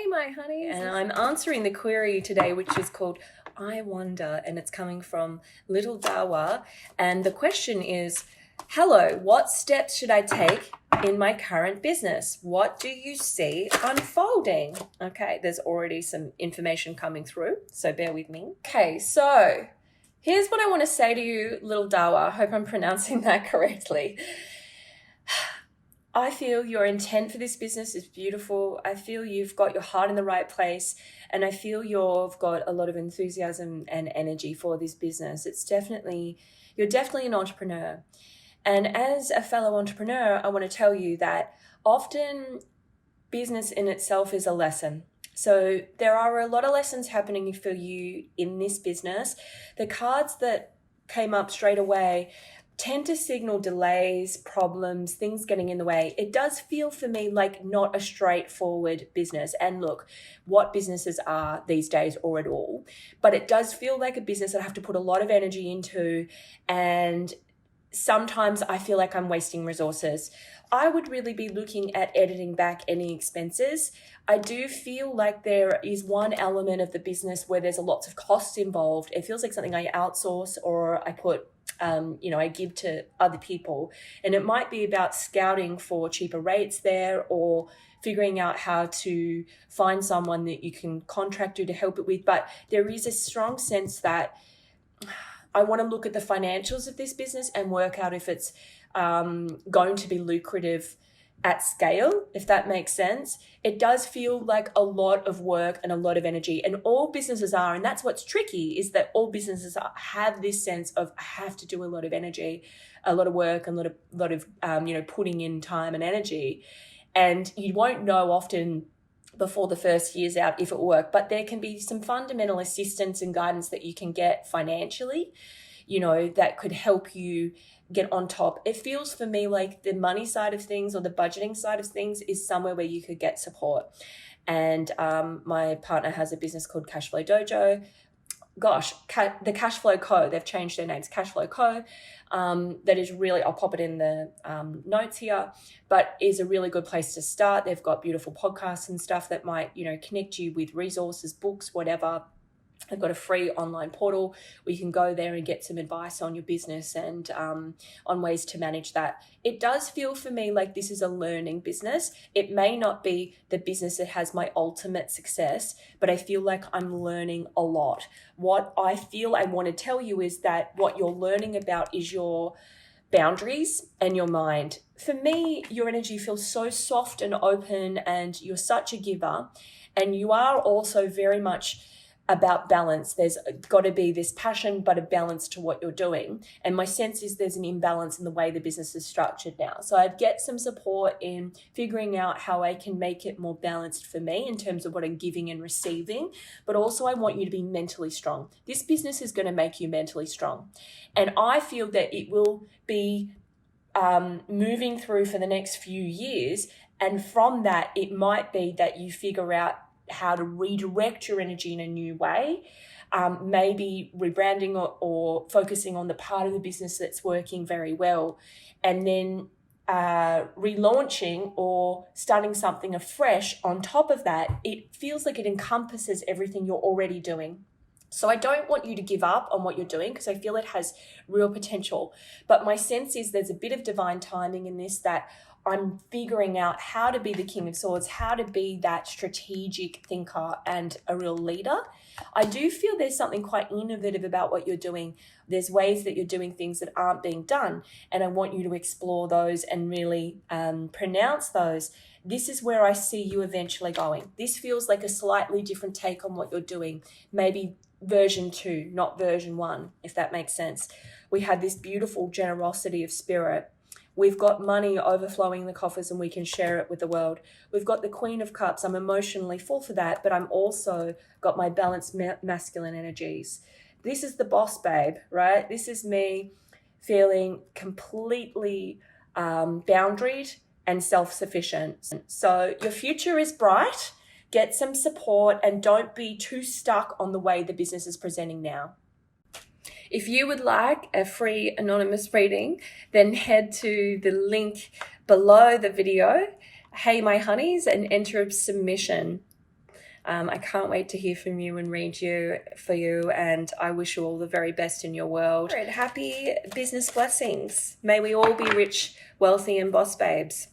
my honeys. And I'm answering the query today, which is called I Wonder, and it's coming from Little Dawa. And the question is, hello, what steps should I take in my current business? What do you see unfolding? Okay, there's already some information coming through, so bear with me. Okay, so here's what I want to say to you, Little Dawa. I hope I'm pronouncing that correctly. I feel your intent for this business is beautiful. I feel you've got your heart in the right place, and I feel you've got a lot of enthusiasm and energy for this business. You're definitely an entrepreneur. And as a fellow entrepreneur, I want to tell you that often business in itself is a lesson. So there are a lot of lessons happening for you in this business. The cards that came up straight away tend to signal delays, problems, things getting in the way. It does feel for me like not a straightforward business. And look, what businesses are these days or at all, but it does feel like a business that I have to put a lot of energy into, and sometimes I feel like I'm wasting resources. I would really be looking at editing back any expenses. I do feel like there is one element of the business where there's lots of costs involved. It feels like something I outsource or I put I give to other people. And it might be about scouting for cheaper rates there, or figuring out how to find someone that you can contract to help it with. But there is a strong sense that I want to look at the financials of this business and work out if it's going to be lucrative at scale, if that makes sense. It does feel like a lot of work and a lot of energy, and all businesses are, and that's what's tricky, is that all businesses have this sense of I have to do a lot of energy, a lot of work, and a lot of putting in time and energy, and you won't know often before the first year's out if it worked, but there can be some fundamental assistance and guidance that you can get financially, that could help you get on top. It feels for me like the money side of things or the budgeting side of things is somewhere where you could get support. And my partner has a business called Cashflow Dojo. The Cashflow Co. They've changed their names, Cashflow Co. That is really, I'll pop it in the notes here, but is a really good place to start. They've got beautiful podcasts and stuff that might, connect you with resources, books, whatever. They've got a free online portal where you can go there and get some advice on your business and on ways to manage that. It does feel for me like this is a learning business. It may not be the business that has my ultimate success, but I feel like I'm learning a lot. What I feel I want to tell you is that what you're learning about is your boundaries and your mind. For me, your energy feels so soft and open, and you're such a giver, and you are also very much about balance. There's got to be this passion, but a balance to what you're doing. And my sense is there's an imbalance in the way the business is structured now. So I'd get some support in figuring out how I can make it more balanced for me in terms of what I'm giving and receiving. But also I want you to be mentally strong. This business is going to make you mentally strong. And I feel that it will be moving through for the next few years. And from that, it might be that you figure out how to redirect your energy in a new way, maybe rebranding or focusing on the part of the business that's working very well, and then relaunching or starting something afresh on top of that. It feels like it encompasses everything you're already doing. So I don't want you to give up on what you're doing because I feel it has real potential. But my sense is there's a bit of divine timing in this, that I'm figuring out how to be the King of Swords, how to be that strategic thinker and a real leader. I do feel there's something quite innovative about what you're doing. There's ways that you're doing things that aren't being done, and I want you to explore those and really pronounce those. This is where I see you eventually going. This feels like a slightly different take on what you're doing. Maybe version 2, not version 1, if that makes sense. We have this beautiful generosity of spirit. We've got money overflowing the coffers and we can share it with the world. We've got the Queen of Cups. I'm emotionally full for that, but I'm also got my balanced masculine energies. This is the boss babe, right? This is me feeling completely boundaried and self-sufficient. So your future is bright. Get some support and don't be too stuck on the way the business is presenting now. If you would like a free anonymous reading, then head to the link below the video, Hey My Honeys, and enter a submission. I can't wait to hear from you and read for you, and I wish you all the very best in your world. Happy business blessings. May we all be rich, wealthy, and boss babes.